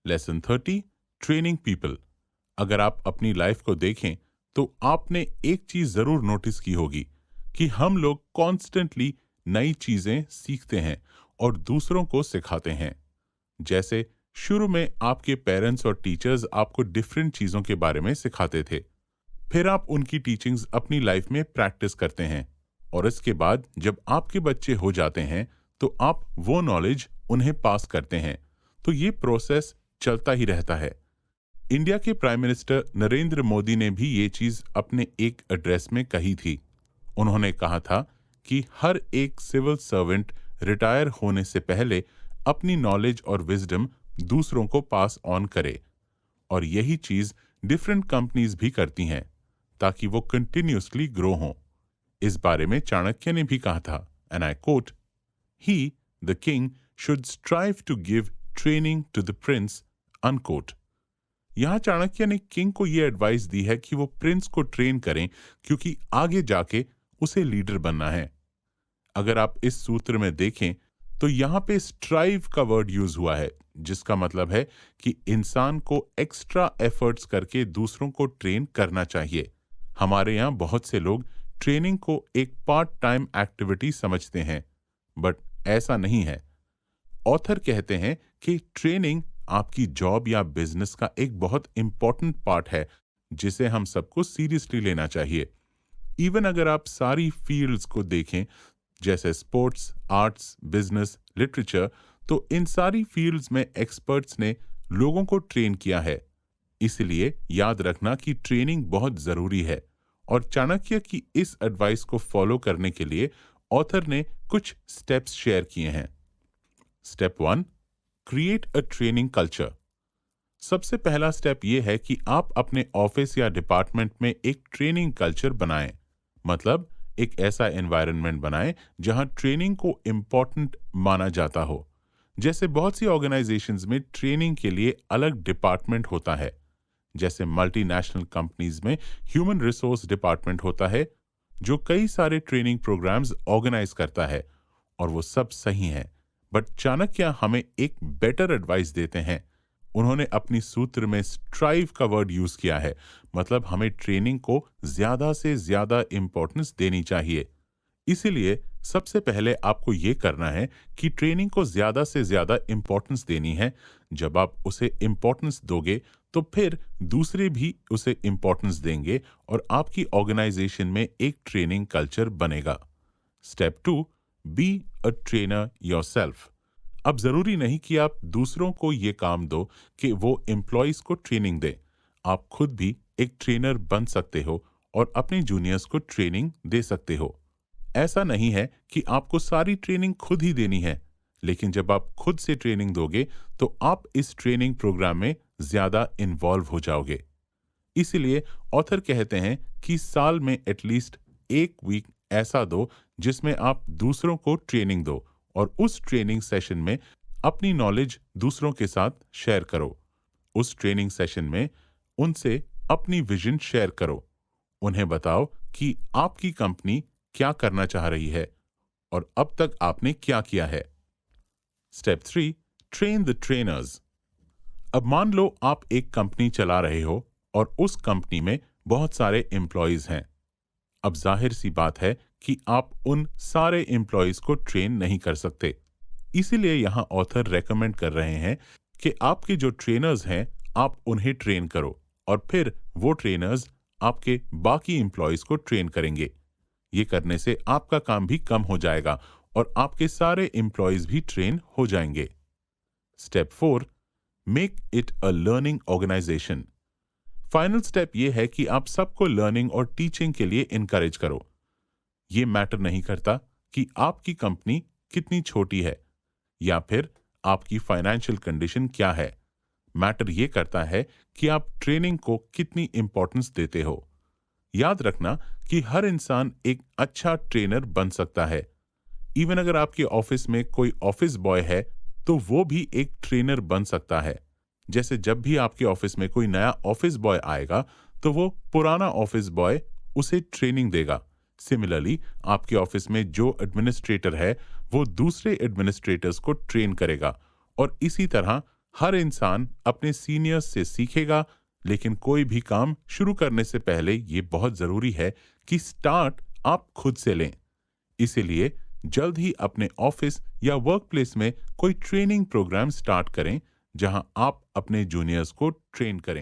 Lesson 30, training people. अगर आप अपनी लाइफ को देखें तो आपने एक चीज जरूर नोटिस की होगी कि हम लोग कॉन्स्टेंटली नई चीजें सीखते हैं और दूसरों को सिखाते हैं। जैसे शुरू में आपके पेरेंट्स और टीचर्स आपको डिफरेंट चीजों के बारे में सिखाते थे, फिर आप उनकी टीचिंग्स अपनी लाइफ में प्रैक्टिस करते हैं, और इसके बाद जब आपके बच्चे हो जाते हैं तो आप वो नॉलेज उन्हें पास करते हैं। तो ये प्रोसेस चलता ही रहता है। इंडिया के प्राइम मिनिस्टर नरेंद्र मोदी ने भी ये चीज अपने एक एड्रेस में कही थी। उन्होंने कहा था कि हर एक सिविल सर्वेंट रिटायर होने से पहले अपनी नॉलेज और विजडम दूसरों को पास ऑन करे, और यही चीज डिफरेंट कंपनीज भी करती हैं ताकि वो कंटिन्यूसली ग्रो हों। इस बारे में चाणक्य ने भी कहा था, and I quote, he the king should strive to give training to the prince, unquote. यहां चाणक्य ने किंग को यह एडवाइस दी है कि वो प्रिंस को ट्रेन करें क्योंकि आगे जाके उसे लीडर बनना है। अगर आप इस सूत्र में देखें तो यहां पे स्ट्राइव का वर्ड यूज हुआ है, जिसका मतलब है कि इंसान को एक्स्ट्रा एफर्ट्स करके दूसरों को ट्रेन करना चाहिए। हमारे यहाँ बहुत से लोग ट्रेनिंग को एक पार्ट टाइम एक्टिविटी समझते हैं, बट ऐसा नहीं है। ऑथर कहते हैं कि ट्रेनिंग आपकी जॉब या बिजनेस का एक बहुत इंपॉर्टेंट पार्ट है जिसे हम सबको सीरियसली लेना चाहिए। इवन अगर आप सारी फील्ड्स को देखें, जैसे स्पोर्ट्स, आर्ट्स, बिजनेस, लिटरेचर, तो इन सारी फील्ड्स में एक्सपर्ट्स ने लोगों को ट्रेन किया है। इसलिए याद रखना कि ट्रेनिंग बहुत जरूरी है, और चाणक्य की इस एडवाइस को फॉलो करने के लिए ऑथर ने कुछ स्टेप्स शेयर किए हैं। Step 1, create a training culture. सबसे पहला स्टेप यह है कि आप अपने ऑफिस या डिपार्टमेंट में एक ट्रेनिंग कल्चर बनाएं। मतलब एक ऐसा एनवायरनमेंट बनाएं जहां ट्रेनिंग को इम्पोर्टेंट माना जाता हो। जैसे बहुत सी ऑर्गेनाइजेशंस में ट्रेनिंग के लिए अलग डिपार्टमेंट होता है। जैसे मल्टीनेशनल कंपनीज में ह्यूमन रिसोर्स डिपार्टमेंट होता है जो कई सारे ट्रेनिंग प्रोग्राम्स ऑर्गेनाइज करता है, और वो सब सही है। बट चाणक्य हमें एक बेटर एडवाइस देते हैं। उन्होंने अपनी सूत्र में स्ट्राइव का वर्ड यूज किया है, मतलब हमें ट्रेनिंग को ज्यादा से ज्यादा इंपॉर्टेंस देनी चाहिए। इसीलिए सबसे पहले आपको ये करना है कि ट्रेनिंग को ज्यादा से ज्यादा इंपॉर्टेंस देनी है। जब आप उसे इंपॉर्टेंस दोगे तो फिर दूसरे भी उसे इंपॉर्टेंस देंगे और आपकी ऑर्गेनाइजेशन में एक ट्रेनिंग कल्चर बनेगा। Step 2, be a trainer yourself. अब जरूरी नहीं कि आप दूसरों को ये काम दो कि वो एम्प्लॉयज को ट्रेनिंग दे। आप खुद भी एक ट्रेनर बन सकते हो और अपने जूनियर्स को ट्रेनिंग दे सकते हो। ऐसा नहीं है कि आपको सारी ट्रेनिंग खुद ही देनी है, लेकिन जब आप खुद से ट्रेनिंग दोगे तो आप इस ट्रेनिंग प्रोग्राम में ज्यादा इन्वॉल्व हो जाओगे। इसीलिए ऑथर कहते हैं कि साल में एटलीस्ट एक वीक ऐसा दो जिसमें आप दूसरों को ट्रेनिंग दो, और उस ट्रेनिंग सेशन में अपनी नॉलेज दूसरों के साथ शेयर करो। उस ट्रेनिंग सेशन में उनसे अपनी विजन शेयर करो। उन्हें बताओ कि आपकी कंपनी क्या करना चाह रही है और अब तक आपने क्या किया है। Step 3, train the trainers. अब मान लो आप एक कंपनी चला रहे हो और उस कंपनी में बहुत सारे एम्प्लॉयज हैं। अब जाहिर सी बात है कि आप उन सारे एम्प्लॉयज को ट्रेन नहीं कर सकते। इसीलिए यहां ऑथर रेकमेंड कर रहे हैं कि आपके जो ट्रेनर्स हैं आप उन्हें ट्रेन करो, और फिर वो ट्रेनर्स आपके बाकी एम्प्लॉयज को ट्रेन करेंगे। ये करने से आपका काम भी कम हो जाएगा और आपके सारे एम्प्लॉयज भी ट्रेन हो जाएंगे। Step 4, make it a learning organization. Final step यह है कि आप सबको लर्निंग और टीचिंग के लिए इनकरेज करो। ये मैटर नहीं करता कि आपकी कंपनी कितनी छोटी है या फिर आपकी फाइनेंशियल कंडीशन क्या है। मैटर ये करता है कि आप ट्रेनिंग को कितनी इंपॉर्टेंस देते हो। याद रखना कि हर इंसान एक अच्छा ट्रेनर बन सकता है। इवन अगर आपके ऑफिस में कोई ऑफिस बॉय है तो वो भी एक ट्रेनर बन सकता है। जैसे जब भी आपके ऑफिस में कोई नया ऑफिस बॉय आएगा तो वो पुराना ऑफिस बॉय उसे ट्रेनिंग देगा। सिमिलरली आपके ऑफिस में जो एडमिनिस्ट्रेटर है वो दूसरे एडमिनिस्ट्रेटर्स को ट्रेन करेगा, और इसी तरह हर इंसान अपने सीनियर्स से सीखेगा, लेकिन कोई भी काम शुरू करने से पहले ये बहुत जरूरी है कि स्टार्ट आप खुद से लें। इसीलिए जल्द ही अपने ऑफिस या वर्क प्लेस में कोई ट्रेनिंग प्रोग्राम स्टार्ट करें, जहां आप अपने जूनियर्स को ट्रेन करें।